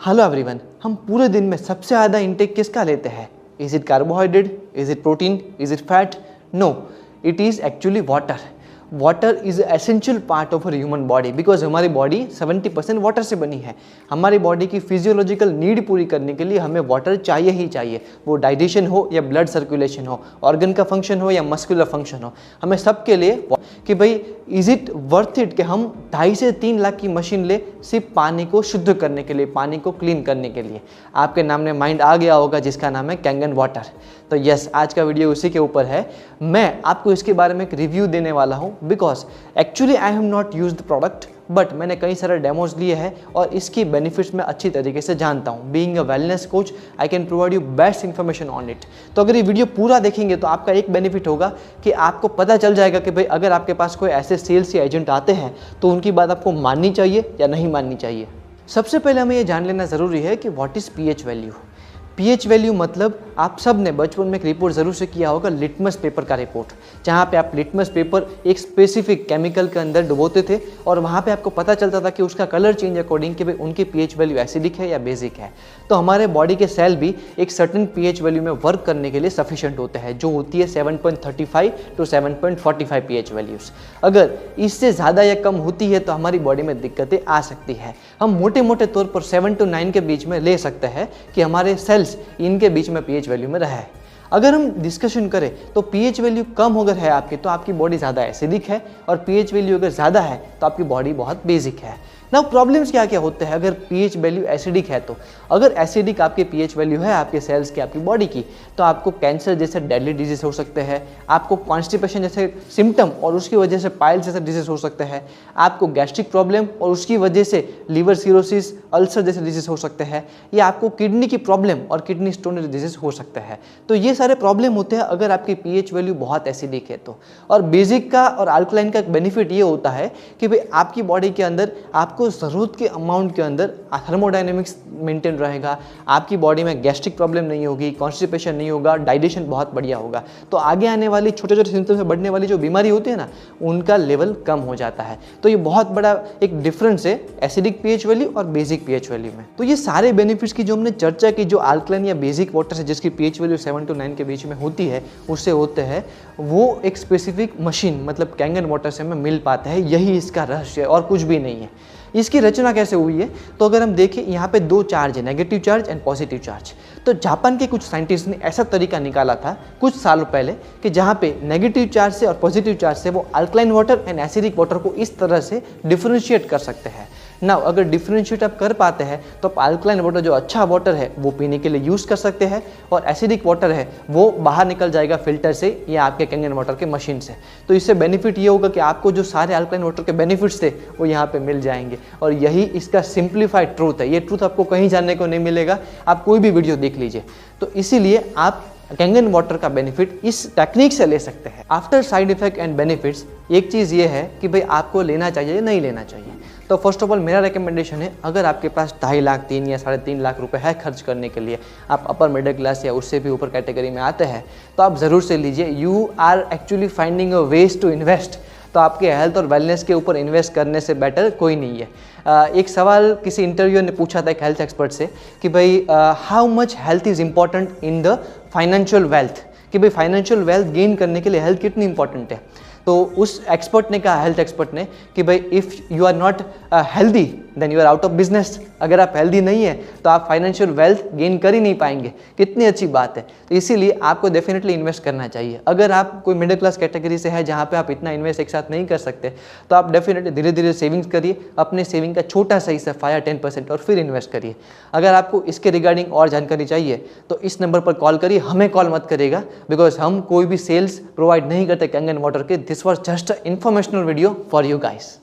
Hello everyone, हम पूरे दिन में सबसे ज़्यादा इंटेक किसका लेते हैं? Is it carbohydrate, is it protein, is it fat? No, it is actually water. Water is essential part of our human body because हमारी बॉडी 70% वाटर से बनी है। हमारी बॉडी की फिजियोलॉजिकल नीड पूरी करने के लिए हमें वाटर चाहिए ही चाहिए, वो डाइजेशन हो या ब्लड सर्कुलेशन हो, ऑर्गन का फंक्शन हो या मस्कुलर फंक्शन हो, हमें सबके लिए कि भाई इज़ इट वर्थ इट कि हम 2.5 से 3 लाख की मशीन ले सिर्फ पानी को शुद्ध करने के लिए, पानी को क्लीन करने के लिए। आपके नाम में माइंड आ गया होगा जिसका नाम है कैंगन वाटर। तो यस, आज का वीडियो उसी के ऊपर है। मैं आपको इसके बारे में एक रिव्यू देने वाला हूँ because actually I have not use the product, but मैंने कई सारे डेमोज लिए हैं और इसकी बेनिफिट्स मैं अच्छी तरीके से जानता हूँ। Being a wellness coach I can provide you best information on it. तो अगर ये वीडियो पूरा देखेंगे तो आपका एक बेनिफिट होगा कि आपको पता चल जाएगा कि भाई अगर आपके पास कोई ऐसे सेल्स या एजेंट आते हैं तो उनकी बात आपको माननी चाहिए या नहीं माननी चाहिए। सबसे पहले हमें ये जान लेना ज़रूरी है कि what is pH value. PH value मतलब आप सब ने बचपन में एक रिपोर्ट ज़रूर से किया होगा, लिटमस पेपर का रिपोर्ट, जहाँ पे आप लिटमस पेपर एक स्पेसिफिक केमिकल के अंदर डुबोते थे और वहाँ पे आपको पता चलता था कि उसका कलर चेंज अकॉर्डिंग कि भाई उनकी पीएच वैल्यू एसिडिक है या बेसिक है। तो हमारे बॉडी के सेल भी एक सर्टेन पीएच वैल्यू में वर्क करने के लिए सफिशिएंट होते हैं, जो होती है 7.35 टू 7.45 पीएच वैल्यूज़। अगर इससे ज़्यादा या कम होती है तो हमारी बॉडी में दिक्कतें आ सकती है। हम मोटे मोटे तौर पर 7 to 9 के बीच में ले सकते हैं कि हमारे सेल्स इनके बीच में पीएच वैल्यू में रहा है। अगर हम डिस्कशन करें तो पीएच वैल्यू कम अगर है आपकी तो आपकी बॉडी ज़्यादा एसिडिक है, और पीएच वैल्यू अगर ज़्यादा है तो आपकी बॉडी बहुत बेसिक है। ना प्रॉब्लम्स क्या क्या होते हैं अगर पीएच वैल्यू एसिडिक है तो? अगर एसिडिक आपकी पीएच वैल्यू है आपके सेल्स की, आपकी बॉडी की, तो आपको कैंसर जैसे डेडली डिजीज हो सकते हैं, आपको कॉन्स्टिपेशन जैसे सिम्टम और उसकी वजह से पाइल्स जैसे डिजीज हो सकते हैं, आपको गैस्ट्रिक प्रॉब्लम और उसकी वजह से लिवर सिरोसिस, अल्सर जैसे डिजीज हो सकते हैं, या आपको किडनी की प्रॉब्लम और किडनी स्टोन डिजीज हो सकते हैं। तो ये सारे प्रॉब्लम होते हैं अगर आपकी पीएच वैल्यू बहुत एसिडिक है तो। और बेसिक का और अल्कलाइन का बेनिफिट ये होता है कि भाई आपकी बॉडी के अंदर आपको ज़रूरत के अमाउंट के अंदर थर्मोडायनेमिक्स मेंटेन रहेगा, आपकी बॉडी में गैस्ट्रिक प्रॉब्लम नहीं होगी, कॉन्स्टिपेशन नहीं होगा, डाइजेशन बहुत बढ़िया होगा। तो आगे आने वाली छोटे छोटे सिम्टम्स से बढ़ने वाली जो बीमारी होती है ना, उनका लेवल कम हो जाता है। तो ये बहुत बड़ा एक डिफरेंस है एसिडिक पीएच वैल्यू और बेसिक पीएच वैल्यू में। तो ये सारे बेनिफिट्स की जो हमने चर्चा की, जो अल्कलाइन या बेसिक वाटर से जिसकी पीएच वैल्यू 7 to 9 के बीच में होती है, उससे होते हैं, वो एक स्पेसिफिक मशीन मतलब कैंगन वाटर से हमें मिल पाता है। यही इसका रहस्य है और कुछ भी नहीं है। इसकी रचना कैसे हुई है? तो अगर हम देखें यहाँ पे 2 चार्ज है, negative charge and positive charge. तो जापान के कुछ साइंटिस्ट ने ऐसा तरीका निकाला था कुछ सालों पहले कि जहाँ पे नेगेटिव चार्ज से और पॉजिटिव चार्ज से वो alkaline water and acidic water को इस तरह से डिफरेंशिएट कर सकते हैं। ना अगर डिफरेंशिएट आप कर पाते हैं तो आप अल्कलाइन वाटर जो अच्छा वाटर है वो पीने के लिए यूज़ कर सकते हैं, और एसिडिक वाटर है वो बाहर निकल जाएगा फिल्टर से या आपके कैंगन वाटर के मशीन से। तो इससे बेनिफिट ये होगा कि आपको जो सारे अल्कलाइन वाटर के बेनिफिट्स थे वो यहाँ पे मिल जाएंगे। और यही इसका सिंप्लीफाइड ट्रूथ है। ये ट्रूथ आपको कहीं जानने को नहीं मिलेगा, आप कोई भी वीडियो देख लीजिए। तो इसीलिए आप कैंगन वाटर का बेनिफिट इस टेक्निक से ले सकते हैं। After side effect and benefits एक चीज़ ये है कि भाई आपको लेना चाहिए या नहीं लेना चाहिए। तो फर्स्ट ऑफ ऑल मेरा रिकमेंडेशन है, अगर आपके पास 2.5 लाख 3 या 3.5 लाख रुपए है खर्च करने के लिए, आप अपर मिडिल क्लास या उससे भी ऊपर कैटेगरी में आते हैं, तो आप ज़रूर से लीजिए। You are actually finding a ways to invest. तो आपके हेल्थ और वेलनेस के ऊपर इन्वेस्ट करने से बेटर कोई नहीं है। एक सवाल किसी इंटरव्यूअर ने पूछा था एक हेल्थ एक्सपर्ट से कि भाई how much health is important in the financial wealth, कि भाई फाइनेंशियल वेल्थ गेन करने के लिए हेल्थ कितनी इंपॉर्टेंट है। तो उस एक्सपर्ट ने कहा, हेल्थ एक्सपर्ट ने, कि भाई if you are not healthy then you are out of business. अगर आप हेल्दी नहीं है तो आप फाइनेंशियल वेल्थ गेन कर ही नहीं पाएंगे। कितनी अच्छी बात है। तो इसीलिए आपको डेफिनेटली इन्वेस्ट करना चाहिए। अगर आप कोई मिडिल क्लास कैटेगरी से है जहाँ पे आप इतना इन्वेस्ट एक साथ नहीं कर सकते, तो आप डेफिनेटली धीरे धीरे सेविंग्स करिए, अपने सेविंग का छोटा सा हिस्सा 5 या 10% और फिर इन्वेस्ट करिए। अगर आपको इसके रिगार्डिंग और जानकारी चाहिए तो इस नंबर पर कॉल करिए, हमें कॉल मत करिएगा, बिकॉज हम कोई भी सेल्स प्रोवाइड नहीं करते कैंगन वाटर के। This was just a informational video for you guys.